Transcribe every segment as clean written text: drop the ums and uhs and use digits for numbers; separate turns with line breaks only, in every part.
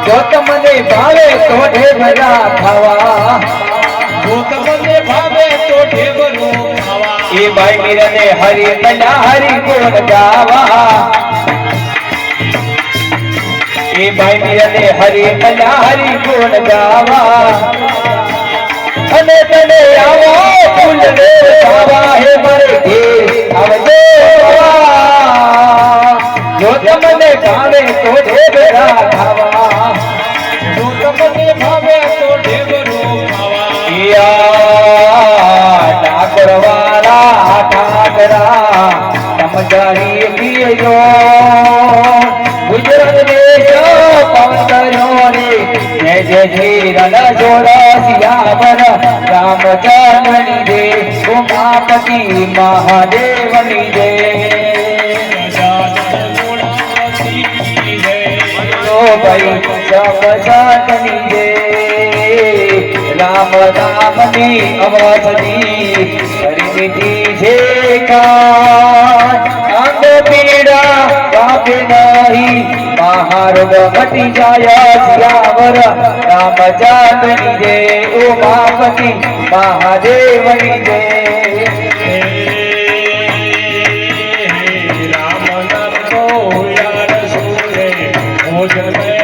જો તમને ભાવે તો ઢેબરા ખાવા,
જો તમને ભાવે તો ઢેબરો ખાવા,
એ ભાઈ મીરને હરી મના હરી ગુણ ગાવા, એ ભાઈ મીરને હરી મના હરી ગુણ ગાવા, અને તને આવો ફૂલ રે ખાવા, હે મારે ઘેર આવજો જો તમને ભાવે તો ઢેબરા ખાવા,
જો તમને ભાવે તો ઢેબરો ખાવા,
ડાકરવાળા ઠાકરા સમજાવી પીજો, ગુજરાત દેશ પવન રે જય જય શ્રી રણ જોડા સિયાવર રામચંદ્રની દે ઉમાપતિ મહાદેવની દે ભાઈ સમજાતની દે રામ રામની અવાજની હરિમિતિ છે અંગ પીડા કાપે નહીં, મહારોગ મટી જાય સિયાવર રામચંદ્રની જય ઉમાપતિ મહાદેવની જય
રામ નામ કો યાર સુરે ભોજન में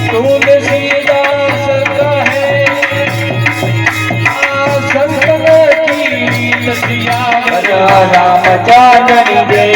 तुलसीदास कहे संतन की
रामचंद्र जय